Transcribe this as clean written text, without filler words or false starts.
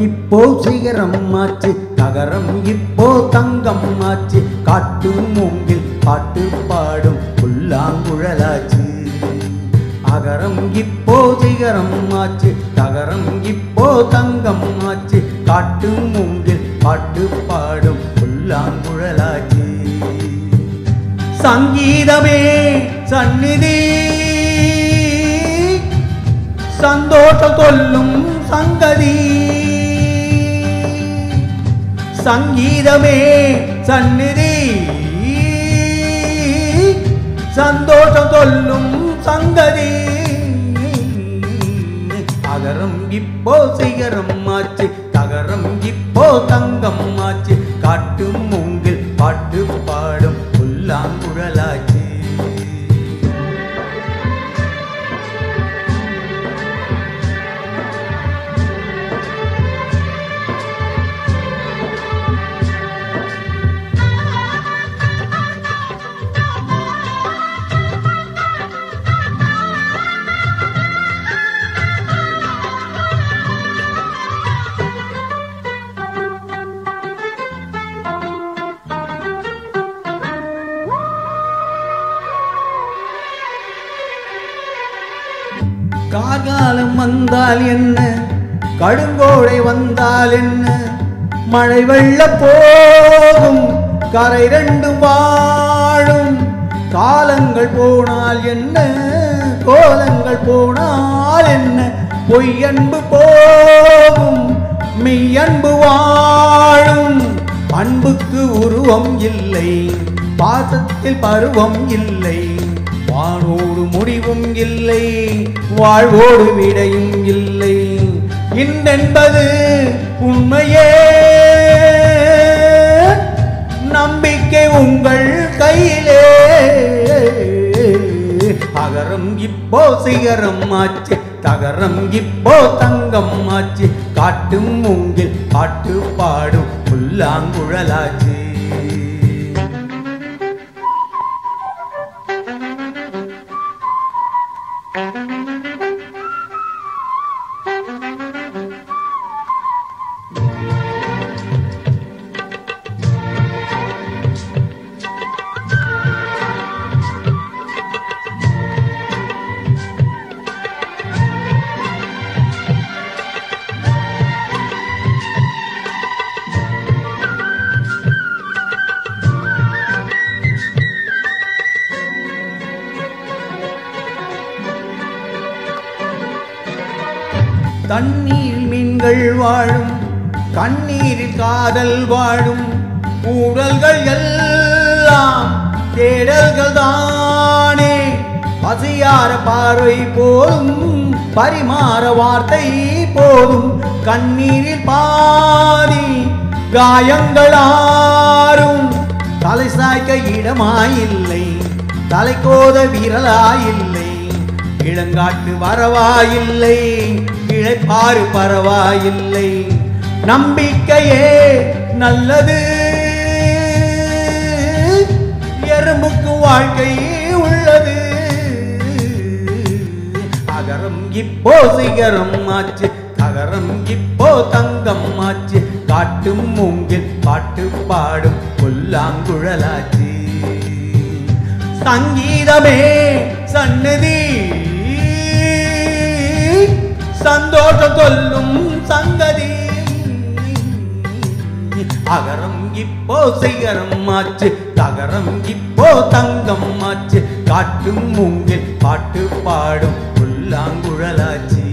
இப்போ சிகரம் ஆச்சு, தகரம் இப்போ தங்கம் ஆச்சு, காட்டு மூங்கில் பாட்டு பாடும் புல்லாங்குழலாச்சு. அகரம் இப்போ சிகரம் ஆச்சு, தகரம் இப்போ தங்கம் ஆச்சு, காட்டு மூங்கில் பாட்டு பாடும் புல்லாங்குழலாச்சு. சங்கீதமே சந்நிதி, சந்தோஷம் சொல்லும் சங்கதி. சங்கீதமே சந்நிதி, சந்தோஷம் சொல்லும் சங்கதி. அகரம் இப்போ சிகரம் ஆச்சு, தகரம் இப்போ தங்கம் ஆச்சு, காட்டு மூங்கில் பாட்டு பாடும் புல்லாங்குழலாச்சு. கார்காலம் வந்தால் என்ன, கடுங்கோடை வந்தால் என்ன, மழை வெள்ள போகும் கரை ரெண்டும் வாழும். காலங்கள் போனால் என்ன, கோலங்கள் போனால் என்ன, பொய்யன்பு போகும் மெய்யன்பு வாழும். அன்புக்கு உருவம் இல்லை, பாசத்தில் பருவம் இல்லை, வானோடு முடிவும் இல்லை, வாழ்வோடு விடையும் இல்லை. இன்றென்பது உண்மையே, நம்பிக்கை உங்கள் கையிலே. அகரம் இப்போ சிகரம் ஆச்சு, தகரம் இப்போ தங்கம் ஆச்சு, காட்டு மூங்கில் பாட்டு பாடும் புல்லாங்குழலாச்சு. தண்ணீரில் மீன்கள் வாழும், கண்ணீரில் காதல் வாழும், ஊழல்கள் எல்லாம் தேடல்கள் தானே. பசியார பார்வை போதும், பரிமாற வார்த்தை போதும், கண்ணீரில் பாதி காயங்களாரும். தலை சாய்க்க இடமாயில்லை, தலைக்கோத விரலாயில்லை, இளங்காட்டு வரவாயில்லை, இழைப்பாறு பரவாயில்லை. நம்பிக்கையே நல்லது, எறும்புக்கு வாழ்க்கை உள்ளது. அகரம் இப்போ சிகரம் ஆச்சு, தகரம் இப்போ தங்கம் ஆச்சு, காட்டு மூங்கில் பாட்டு பாடும் புல்லாங்குழலாச்சு. சங்கீதமே சந்நிதி, சந்தோஷம் சொல்லும் சங்கதி. அகரம் இப்போ சிகரம் ஆச்சு, தகரம் இப்போ தங்கம் ஆச்சு, காட்டு மூங்கில் பாட்டு பாடும் புல்லாங்குழலாச்சு.